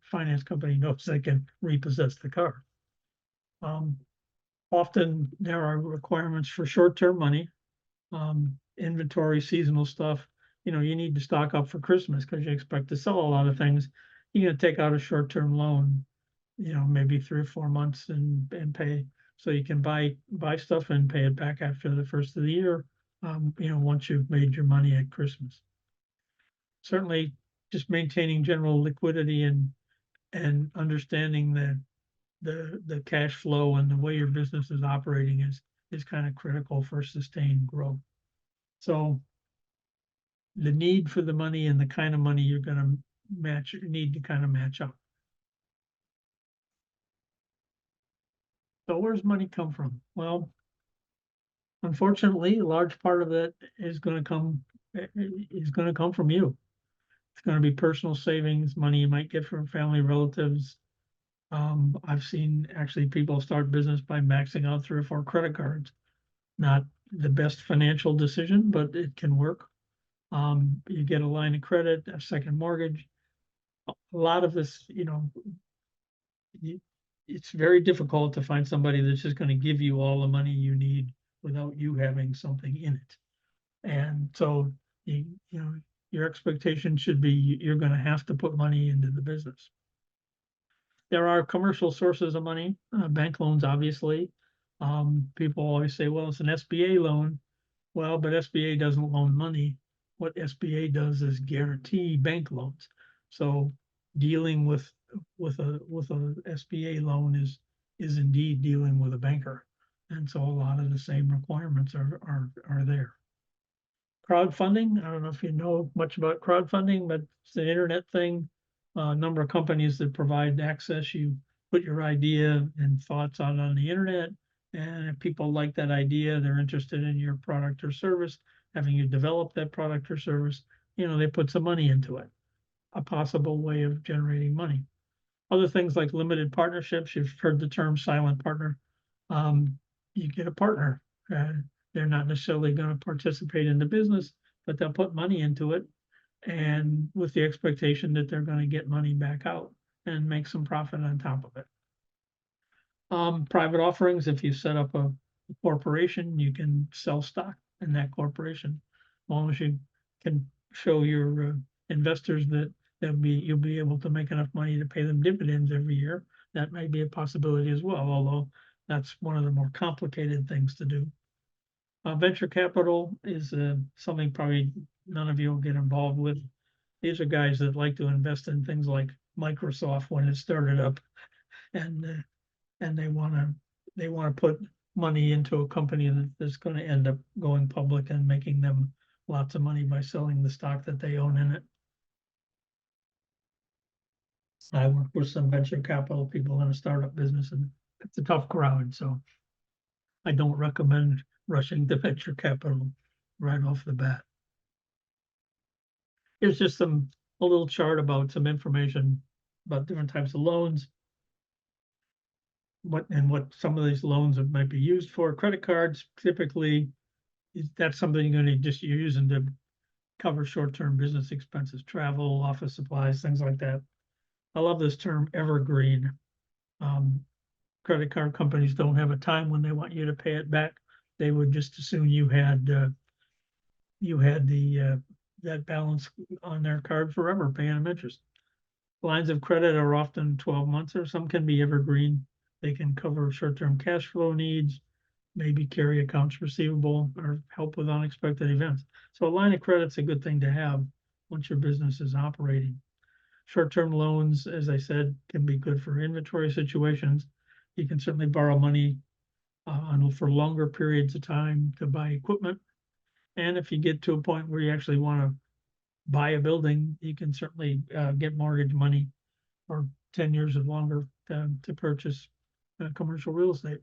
finance company knows they can repossess the car. Um, Often there are requirements for short-term money, inventory, seasonal stuff. You need to stock up for Christmas because you expect to sell a lot of things. You're going to take out a short-term loan, maybe 3 or 4 months, and pay, so you can buy stuff and pay it back after the first of the year. Once you've made your money at Christmas. Certainly, just maintaining general liquidity and understanding the cash flow and the way your business is operating is kind of critical for sustained growth. So the need for the money and the kind of money you're going to need to kind of match up. So where's money come from? Well, unfortunately, a large part of that is going to come from you. It's going to be personal savings, money you might get from family relatives. I've seen actually people start business by maxing out 3 or 4 credit cards. Not the best financial decision, but it can work. You get a line of credit, a second mortgage. A lot of this, it's very difficult to find somebody that's just going to give you all the money you need without you having something in it. And so, your expectation should be you're going to have to put money into the business. There are commercial sources of money, bank loans, obviously. People always say, well, it's an SBA loan. Well, but SBA doesn't loan money. What SBA does is guarantee bank loans. So dealing with a SBA loan is indeed dealing with a banker. And so a lot of the same requirements are there. Crowdfunding, I don't know if you know much about crowdfunding, but it's an internet thing. A number of companies that provide access, you put your idea and thoughts out on the internet. And if people like that idea, they're interested in your product or service, having you develop that product or service, they put some money into it. A possible way of generating money. Other things like limited partnerships, you've heard the term silent partner. You get a partner. They're not necessarily going to participate in the business, but they'll put money into it, and with the expectation that they're going to get money back out and make some profit on top of it. Private offerings, if you set up a corporation, you can sell stock in that corporation. As long as you can show your investors that you'll be able to make enough money to pay them dividends every year. That may be a possibility as well, although that's one of the more complicated things to do. Venture capital is something probably none of you will get involved with. These are guys that like to invest in things like Microsoft when it started up, and they want to put money into a company that's going to end up going public and making them lots of money by selling the stock that they own in it. I work with some venture capital people in a startup business, and it's a tough crowd, so I don't recommend rushing to venture capital right off the bat. Here's just a little chart about some information about different types of loans. What some of these loans might be used for. Credit cards, typically, that's something you're going to just using to cover short-term business expenses, travel, office supplies, things like that. I love this term evergreen. Credit card companies don't have a time when they want you to pay it back. They would just assume you had that balance on their card forever, paying them interest. Lines of credit are often 12 months, or some can be evergreen. They can cover short-term cash flow needs, maybe carry accounts receivable, or help with unexpected events. So a line of credit's a good thing to have once your business is operating. Short-term loans, as I said, can be good for inventory situations. You can certainly borrow money for longer periods of time to buy equipment. And if you get to a point where you actually want to buy a building, you can certainly get mortgage money for 10 years or longer to purchase commercial real estate.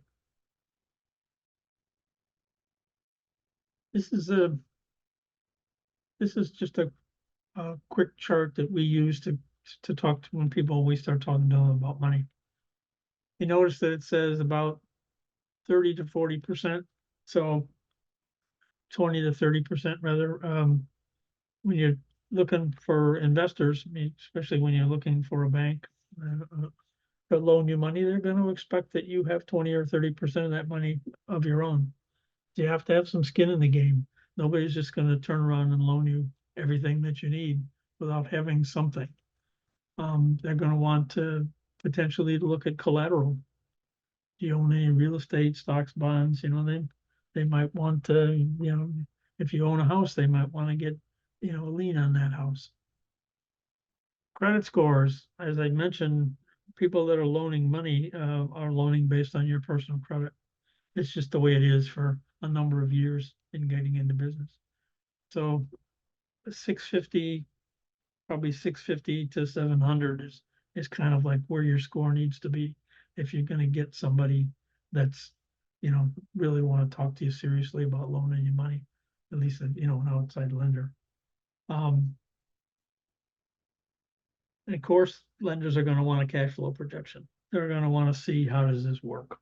This is just a quick chart that we use to talk to when we start talking to them about money. You notice that it says about 30 to 40%, so 20 to 30% rather. When you're looking for investors, I mean, especially when you're looking for a bank to loan you money, they're going to expect that you have 20 or 30% of that money of your own. You have to have some skin in the game. Nobody's just going to turn around and loan you everything that you need without having something. They're going to want to potentially look at collateral. Do you own any real estate, stocks, bonds? They might want to, if you own a house, they might want to get, a lien on that house. Credit scores, as I mentioned, people that are loaning money are loaning based on your personal credit. It's just the way it is for a number of years in getting into business. So 650, probably 650 to 700 is kind of like where your score needs to be if you're going to get somebody that's, really want to talk to you seriously about loaning you money, at least, an outside lender. And of course, lenders are going to want a cash flow projection. They're going to want to see, how does this work?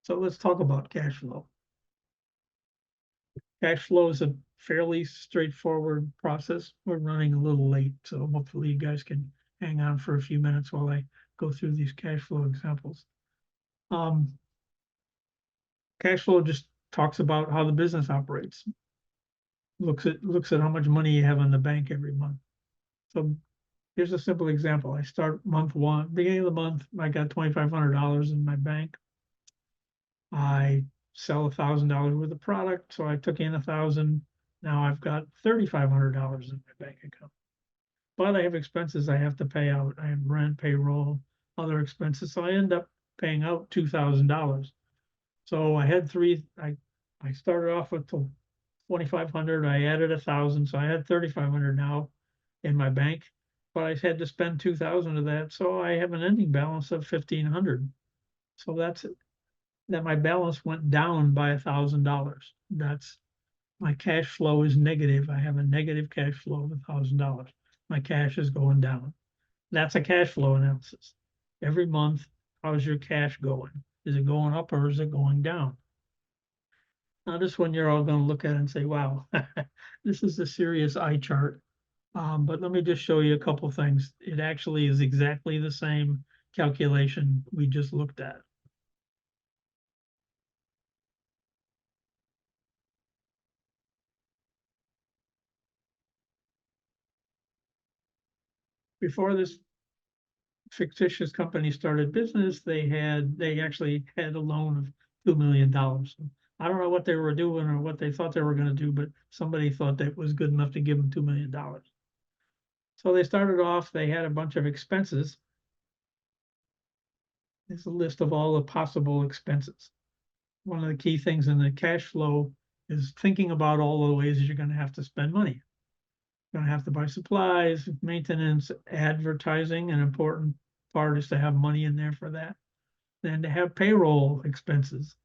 So let's talk about cash flow. Cash flow is a fairly straightforward process. We're running a little late, so hopefully you guys can hang on for a few minutes while I go through these cash flow examples. Cash flow just talks about how the business operates. Looks at how much money you have in the bank every month. So here's a simple example. I start month one, beginning of the month, I got $2,500 in my bank. I sell $1,000 worth of product, so I took in 1,000. Now I've got $3,500 in my bank account. But I have expenses I have to pay out. I have rent, payroll, other expenses. So I end up paying out $2,000. So I had I started off with 2,500, I added 1,000, so I had 3,500 now in my bank. But I had to spend 2,000 of that, so I have an ending balance of 1,500. So that my balance went down by $1,000. That's my cash flow is negative. I have a negative cash flow of $1,000. My cash is going down. That's a cash flow analysis. Every month, how's your cash going? Is it going up or is it going down? Now, this one you're all going to look at and say, wow, this is a serious eye chart. But let me just show you a couple things. It actually is exactly the same calculation we just looked at. Before this fictitious company started business, they actually had a loan of $2 million. I don't know what they were doing or what they thought they were going to do, but somebody thought that was good enough to give them $2 million. So they started off, they had a bunch of expenses. It's a list of all the possible expenses. One of the key things in the cash flow is thinking about all the ways you're going to have to spend money. You're going to have to buy supplies, maintenance, advertising. An important part is to have money in there for that. Then to have payroll expenses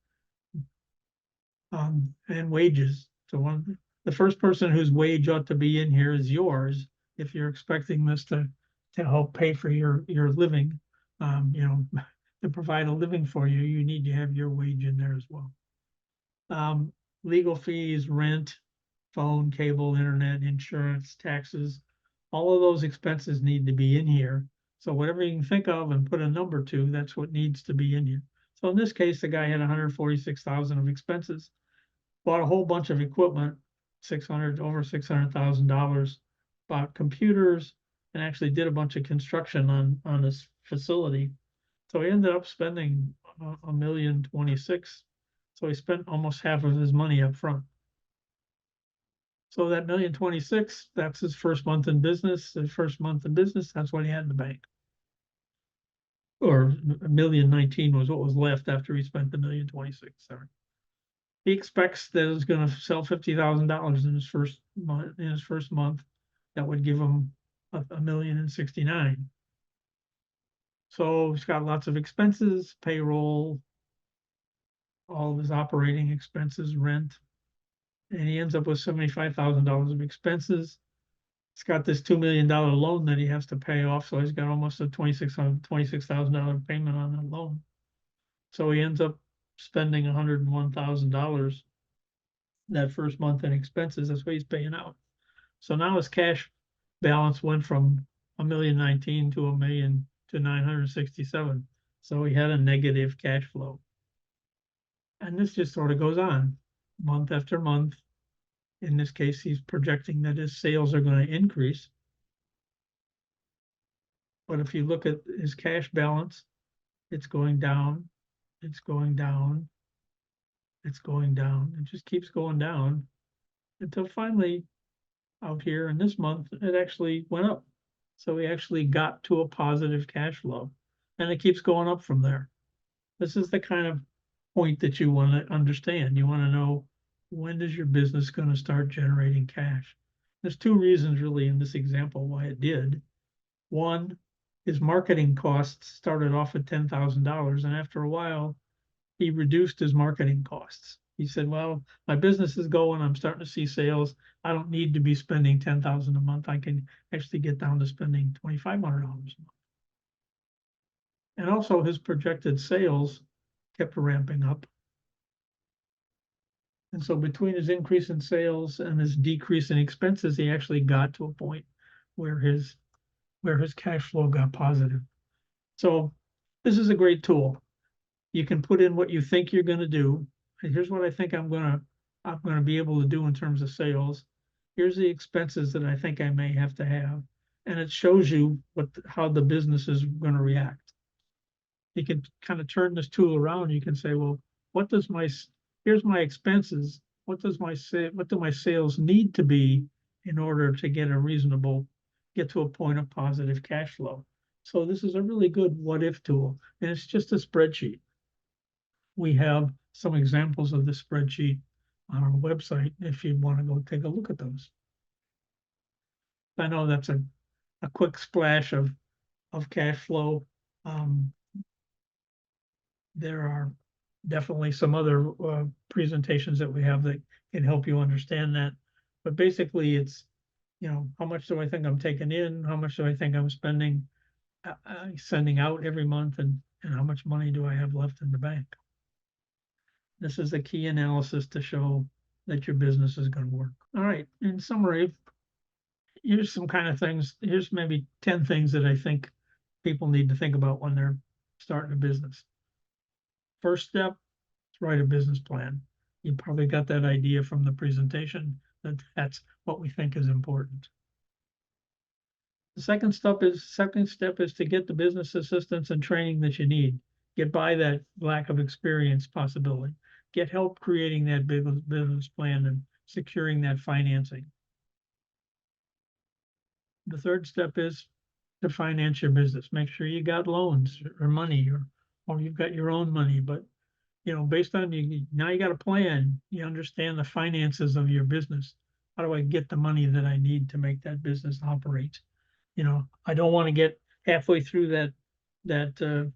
and wages. So the first person whose wage ought to be in here is yours. If you're expecting this to help pay for your living, to provide a living for you, you need to have your wage in there as well. Legal fees, rent, phone, cable, internet, insurance, taxes, all of those expenses need to be in here. So whatever you can think of and put a number to, that's what needs to be in here. So in this case, the guy had 146,000 of expenses, bought a whole bunch of equipment, over $600,000, bought computers, and actually did a bunch of construction on this facility. So he ended up spending $1,026,000. So he spent almost half of his money up front. So that $1,026,000, that's his first month in business. His first month in business, that's what he had in the bank. Or $1,019,000 was what was left after he spent the $1,026,000. Sorry. He expects that it's going to sell $50,000 in his first month. That would give him $1,069,000. So he's got lots of expenses, payroll, all of his operating expenses, rent, and he ends up with $75,000 of expenses. He's got this $2 million loan that he has to pay off, so he's got almost a $26,000 payment on that loan. So he ends up spending $101,000 that first month in expenses. That's what he's paying out. So now his cash balance went from $1,019,000 to $1,967,000. So he had a negative cash flow. And this just sort of goes on month after month. In this case, he's projecting that his sales are going to increase. But if you look at his cash balance, it's going down, it's going down, it's going down. It just keeps going down until finally out here in this month, it actually went up. So he actually got to a positive cash flow, and it keeps going up from there. This is the kind of point that you want to understand. You want to know, when does your business going to start generating cash? There's two reasons really in this example why it did. One, his marketing costs started off at $10,000, and after a while, he reduced his marketing costs. He said, well, my business is going, I'm starting to see sales. I don't need to be spending $10,000 a month. I can actually get down to spending $2,500 a month. And also his projected sales kept ramping up. And so between his increase in sales and his decrease in expenses, he actually got to a point where his cash flow got positive. So this is a great tool. You can put in what you think you're going to do. And here's what I think I'm going to be able to do in terms of sales. Here's the expenses that I think I may have to have. And it shows you how the business is going to react. You can kind of turn this tool around. You can say, well, here's my expenses. What do my sales need to be in order to get to a point of positive cash flow? So this is a really good what if tool, and it's just a spreadsheet. We have some examples of the spreadsheet on our website if you want to go take a look at those. I know that's a quick splash of cash flow. There are definitely some other presentations that we have that can help you understand that. But basically, it's, how much do I think I'm taking in? How much do I think I'm spending, sending out every month, and how much money do I have left in the bank? This is a key analysis to show that your business is going to work. All right. In summary, here's some kind of things. Here's maybe 10 things that I think people need to think about when they're starting a business. First step, write a business plan. You probably got that idea from the presentation that that's what we think is important. The second step is to get the business assistance and training that you need. Get by that lack of experience possibility. Get help creating that business plan and securing that financing. The third step is to finance your business. Make sure you got loans or money, or you've got your own money, but based on now you got a plan, you understand the finances of your business. How do I get the money that I need to make that business operate? I don't want to get halfway through that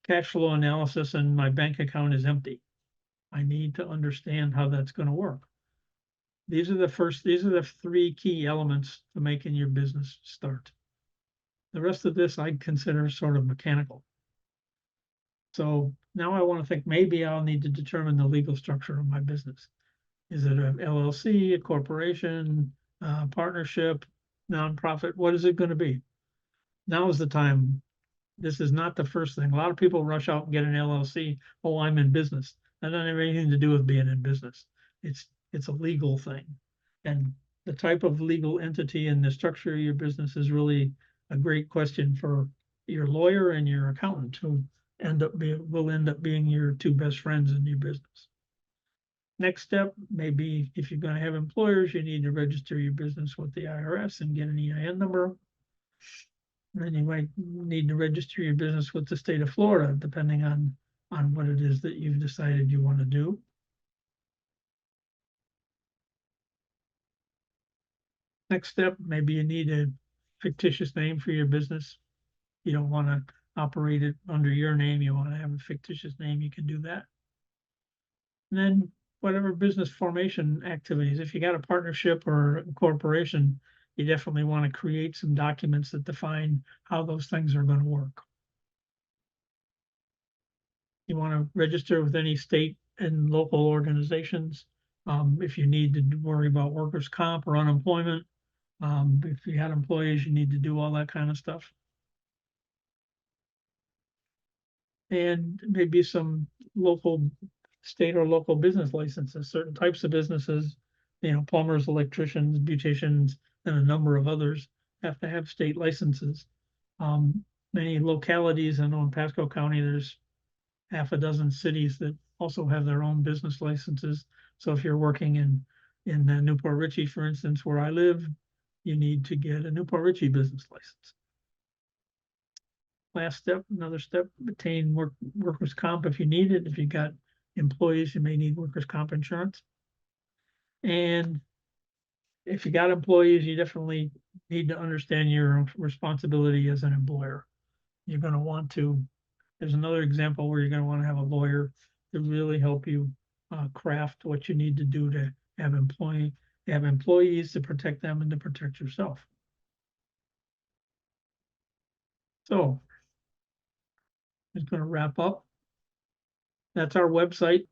cash flow analysis and my bank account is empty. I need to understand how that's going to work. These are the three key elements to making your business start. The rest of this I consider sort of mechanical. So now I want to think maybe I'll need to determine the legal structure of my business. Is it an LLC, a corporation, partnership, nonprofit? What is it going to be? Now is the time. This is not the first thing. A lot of people rush out and get an LLC. Oh, I'm in business. That doesn't have anything to do with being in business. It's a legal thing. And the type of legal entity and the structure of your business is really a great question for your lawyer and your accountant, who will end up being your two best friends in your business. Next step may be, if you're going to have employers, you need to register your business with the IRS and get an EIN number. And then you might need to register your business with the state of Florida, depending on what it is that you've decided you want to do. Next step, maybe you need a fictitious name for your business. You don't want to operate it under your name. You want to have a fictitious name. You can do that. And then whatever business formation activities, if you got a partnership or a corporation, you definitely want to create some documents that define how those things are going to work. You want to register with any state and local organizations. If you need to worry about workers' comp or unemployment, if you had employees, you need to do all that kind of stuff. And maybe some state or local business licenses, certain types of businesses, plumbers, electricians, beauticians, and a number of others have to have state licenses. Many localities, I know in Pasco County, there's half a dozen cities that also have their own business licenses. So if you're working in Newport Richey, for instance, where I live, you need to get a Newport Richey business license. Last step, another step, obtain workers' comp if you need it. If you got employees, you may need workers' comp insurance. And if you got employees, you definitely need to understand your responsibility as an employer. You're going to want to, there's another example where you're going to want to have a lawyer to really help you craft what you need to do to have employees to protect them and to protect yourself. So I'm just going to wrap up. That's our website,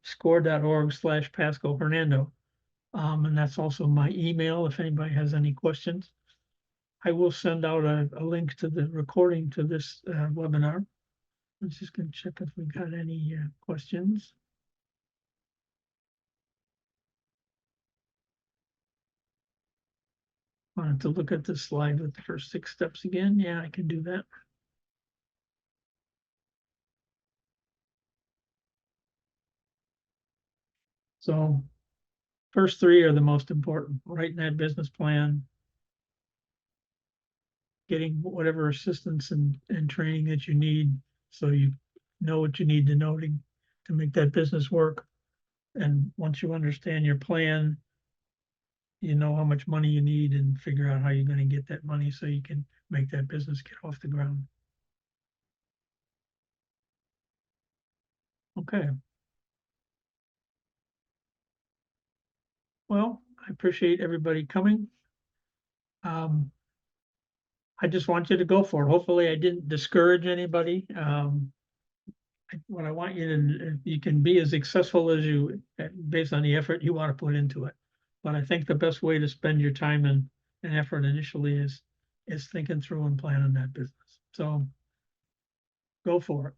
score.org/Pasco Hernando. And that's also my email if anybody has any questions. I will send out a link to the recording to this webinar. I'm just going to check if we got any questions. Wanted to look at this slide with the first 6 steps again. Yeah, I can do that. So first 3 are the most important. Writing that business plan, getting whatever assistance and training that you need, so you know what you need to know to make that business work. And once you understand your plan, you know how much money you need and figure out how you're gonna get that money so you can make that business get off the ground. Okay, well, I appreciate everybody coming. Um, I just want you to go for it. Hopefully I didn't discourage anybody. What I want you to, you can be as successful as you, based on the effort you want to put into it. But I think the best way to spend your time and effort initially is thinking through and planning that business. So go for it.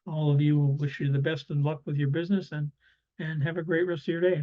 All of you, wish you the best of luck with your business and have a great rest of your day.